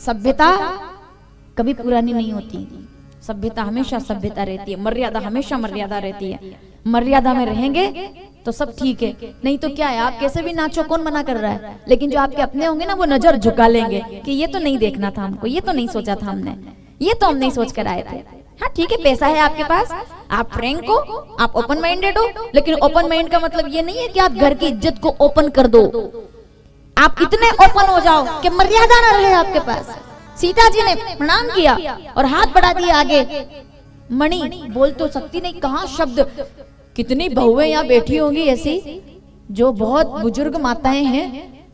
सभ्यता कभी पुरानी नहीं होती, सभ्यता हमेशा सभ्यता रहती है, मर्यादा हमेशा मर्यादा रहती है। मर्यादा में रहेंगे तो सब ठीक है, नहीं तो क्या है, आप कैसे भी नाचो, कौन मना कर रहा है, लेकिन जो आपके अपने होंगे ना वो नजर झुका लेंगे कि ये तो नहीं देखना था हमको, ये तो नहीं सोचा था हमने, ये तो हम नहीं सोच कर आए थे। हाँ ठीक है, पैसा है आपके पास, आप फ्रैंक हो, आप ओपन माइंडेड हो, लेकिन ओपन माइंड का मतलब ये नहीं है कि आप घर की इज्जत को ओपन कर दो। आप इतने ओपन हो जाओ कि मर्यादा ना रहे आपके पास। सीता जी ने प्रणाम किया और हाथ बढ़ा दिया आगे। मणि बोल तो सकती नहीं, कहाँ शब्द, कितनी बहुएं यहाँ बैठी होंगी ऐसी जो बहुत बुजुर्ग माताएं हैं,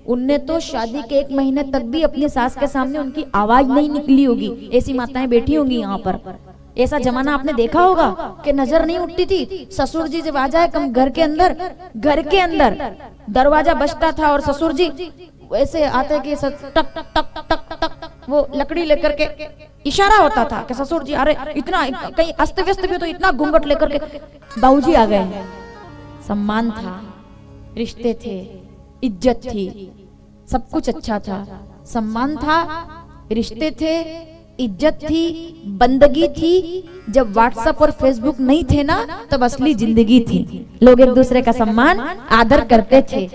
उनने तो शादी के 1 महीने तक भी अपनी सास के सामने उनकी आवाज नहीं निकली होगी, ऐसी माताएं बैठी होंगी यहाँ पर। ऐसा जमाना आपने देखा होगा कि नजर नहीं उठती थी। ससुर जी जब आ जाए कम घर के अंदर दरवाजा बजता था और ससुर जी ऐसे आते कि टक टक टक टक टक वो लकड़ी लेकर के इशारा होता था कि ससुर जी, अरे इतना कहीं अस्त व्यस्त भी तो इतना घूंघट लेकर के बाबूजी आ गए। सम्मान था, रिश्ते थे, इज्जत थी, सब कुछ अच्छा था, सम्मान था, रिश्ते थे, इज्जत थी, बंदगी थी। जब व्हाट्सएप और फेसबुक नहीं थे ना, तब असली जिंदगी थी। लोग एक दूसरे का सम्मान आदर करते थे,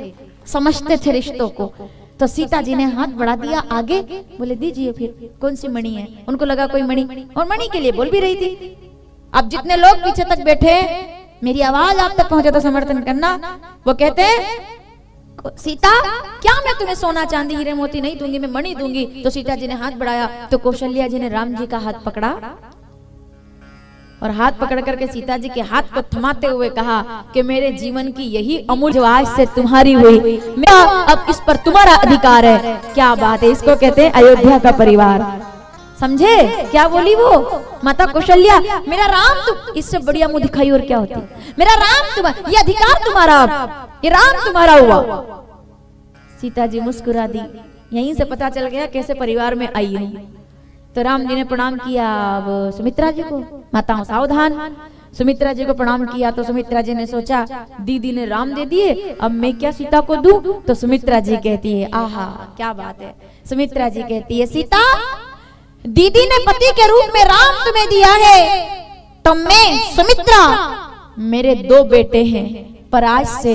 समझते थे रिश्तों को। तो सीता जी ने हाथ बढ़ा दिया आगे, बोले दीजिए फिर कौन सी मणि है। उनको लगा कोई मणि, और मणि के लिए बोल भी रही थी। अब जितने लोग पीछे तक बैठे, मेरी आवाज आप तक पहुंचे तो समर्थन करना। वो कहते सीता, क्या मैं तुम्हें सोना चांदी हीरे मोती नहीं दूंगी, मैं मणि दूंगी। तो सीता जी ने हाथ बढ़ाया तो कौशल्या जी ने राम जी का हाथ पकड़ा और हाथ पकड़ करके सीता जी के हाथ को थमाते हुए कहा कि मेरे जीवन की यही अमूल्य आज से तुम्हारी हुई, मेरा अब इस पर तुम्हारा अधिकार है। क्या बात है, इसको कहते हैं अयोध्या का परिवार। समझे क्या बोली वो माता कौशल्या, मेरा राम तुम, इससे बढ़िया मुंह दिखाई और क्या होती, मेरा राम तुम्हारा, ये अधिकार तुम्हारा, ये राम तुम्हारा हुआ। सीता जी मुस्कुरा दी, यहीं से पता चल गया कैसे परिवार में आई हूं। तो राम जी ने प्रणाम किया अब सुमित्रा जी को, माताओं सावधान। सुमित्रा जी को प्रणाम किया तो सुमित्रा जी ने सोचा दीदी ने राम दे दिए, अब मैं क्या सीता को दूं। तो सुमित्रा जी कहती है, आहा क्या बात है, सुमित्रा जी कहती है, सीता दीदी ने पति के रूप में राम तुम्हें दिया है, तो मैं सुमित्रा, मेरे 2 बेटे हैं, पर आज से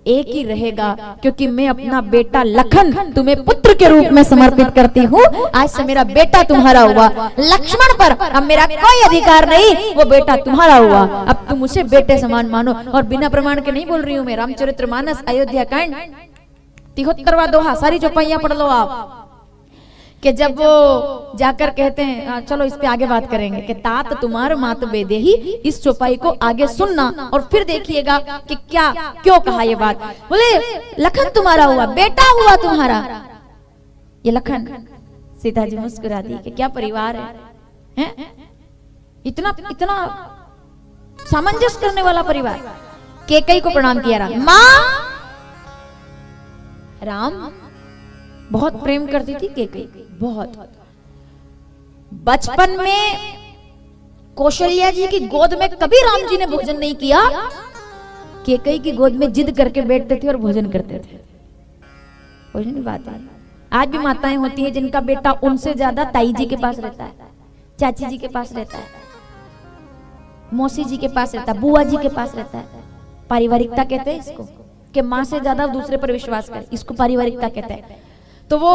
एक ही रहेगा, क्योंकि मैं अपना बेटा लखन तुम्हें पुत्र के रूप में समर्पित करती हूँ। आज से मेरा बेटा तुम्हारा हुआ, लक्ष्मण पर अब मेरा कोई अधिकार नहीं, वो बेटा तुम्हारा हुआ, अब तुम उसे बेटे समान मानो। और बिना प्रमाण के नहीं बोल रही हूँ मैं, रामचरितमानस अयोध्या कांड 73वां दोहा, सारी चौपाइयां पढ़ लो आप, कि जब वो जाकर कहते हैं, चलो इस पे आगे बात करेंगे, कि तात तुम्हार मात बेदेही, इस चौपाई को आगे सुनना और फिर देखिएगा कि क्या क्यों कहा ये बात। बोले लखन तुम्हारा हुआ, बेटा हुआ तुम्हारा, ये लखन। सीता जी मुस्कुरा दी कि क्या परिवार है? इतना इतना सामंजस्य करने वाला परिवार। कैकेयी को प्रणाम किया राम, माँ राम बहुत प्रेम करती थी कैकेयी, बहुत। बचपन में कौशल्या जी की गोद में कभी राम जी ने भोजन नहीं किया, कैकेयी की गोद में जिद करके बैठते थे और भोजन करते थे। भोजन की बात है, आज भी माताएं होती हैं जिनका बेटा उनसे ज्यादा ताई जी के पास रहता है, चाची जी के पास रहता है, मौसी जी के पास रहता है, बुआ जी के पास रहता है। पारिवारिकता कहते हैं इसको, कि माँ से ज्यादा दूसरे पर विश्वास कर, इसको पारिवारिकता कहते हैं। तो वो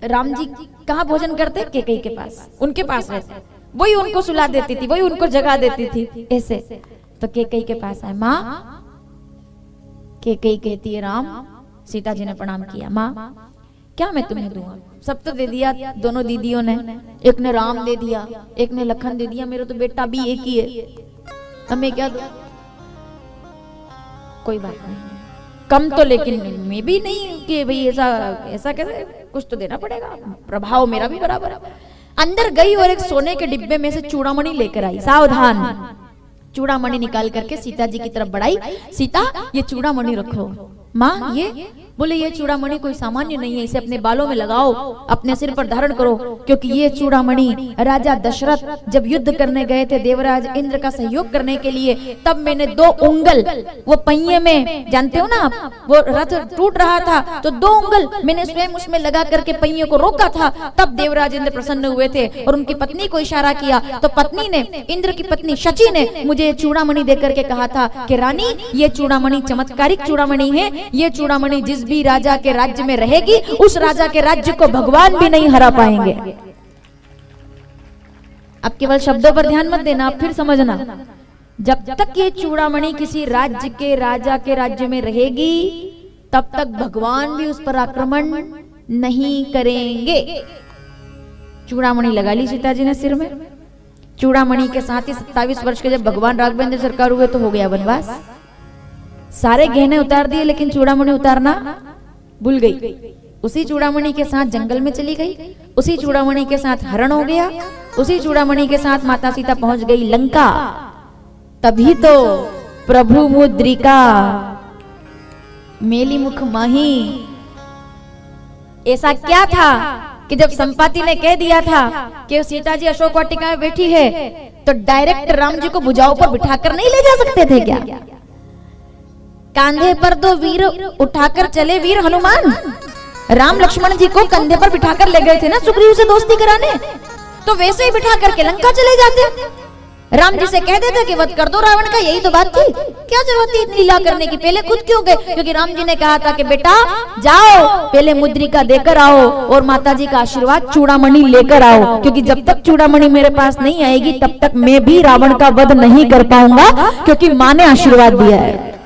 राम जी कहाँ भोजन करते? कैकेयी के पास, उनके पास रहते, वही उनको सुला देती थी, वही उनको जगा देती थी ऐसे। तो कैकेयी के पास आए, माँ। कैकेयी कहती है राम, सीता जी ने प्रणाम किया, माँ क्या मैं तुम्हें दूंगा? सब तो दे दिया दोनों दीदियों ने, एक ने राम दे दिया, एक ने लखन दे दिया, मेरा तो बेटा भी एक ही है, अब मैं क्या दूं? कोई बात नहीं, कम तो लेकिन मैं भी नहीं कि भाई ऐसा ऐसा कैसे, कुछ तो देना पड़ेगा, प्रभाव मेरा भी बराबर है। अंदर गई और एक सोने के डिब्बे में से चूड़ामणि लेकर आई, सावधान। चूड़ामणि निकाल करके सीता जी की तरफ बढ़ाई, सीता ये चूड़ामणि रखो। माँ ये बोले ये चूड़ामणि कोई सामान्य नहीं है, इसे अपने बालों में लगाओ, अपने सिर पर धारण करो, क्योंकि ये चूड़ामणि राजा दशरथ जब युद्ध करने गए थे देवराज इंद्र का सहयोग करने के लिए, तब मैंने 2 उंगल वो पहिए में, जानते हो ना आप, वो रथ टूट रहा था तो 2 उंगल मैंने स्वयं उसमें लगा करके पहिए को रोका था। तब देवराज इंद्र प्रसन्न हुए थे और उनकी पत्नी को इशारा किया, तो पत्नी ने, इंद्र की पत्नी शची ने मुझे चूड़ामणि देकर के कहा था कि रानी ये चूड़ामणि चमत्कारिक चूड़ामणि है, ये चूड़ामणि जिस भी राजा के राज्य में रहेगी उस राजा के राज्य को भगवान भी नहीं हरा पाएंगे। अब केवल शब्दों पर ध्यान मत देना, आप फिर समझना, जब तक ये चूड़ामणि किसी राज्य के राजा के राज्य में रहेगी तब तक भगवान भी उस पर आक्रमण नहीं करेंगे। चूड़ामणि लगा ली सीता जी ने सिर में। चूड़ामणि के साथ ही 27 वर्ष के जब भगवान राघवेंद्र सरकार हुए तो हो गया वनवास। सारे गहने उतार दिए लेकिन चूड़ामणि उतारना भूल गई। उसी चूड़ामणि के साथ जंगल में चली गई, उसी चूड़ामणि के साथ हरण हो गया, उसी चूड़ामणि के साथ माता सीता पहुंच गई लंका। तभी तो प्रभु मुद्रिका मेली मुख माही। ऐसा क्या था कि जब संपाति ने कह दिया था कि सीता जी अशोक वाटिका में बैठी है तो डायरेक्ट राम जी को भुजाओं पर बिठाकर नहीं ले जा सकते थे क्या? कांधे पर 2 वीर उठाकर चले वीर हनुमान, राम लक्ष्मण जी को कंधे पर बिठाकर ले गए थे ना सुग्रीव से दोस्ती कराने, तो वैसे ही बिठा करके लंका चले जाते। राम जी से कह देते कि वध कर दो रावण का, यही तो बात थी। क्या जरूरत थी इतनी लीला करने की? पहले खुद क्यों गए? क्योंकि राम जी ने कहा था कि बेटा जाओ पहले मुद्रिका देकर आओ और माता जी का आशीर्वाद चूड़ामणि लेकर आओ, क्योंकि जब तक चूड़ामणि मेरे पास नहीं आएगी तब तक मैं भी रावण का वध नहीं कर पाऊंगा, क्योंकि माँ ने आशीर्वाद दिया है।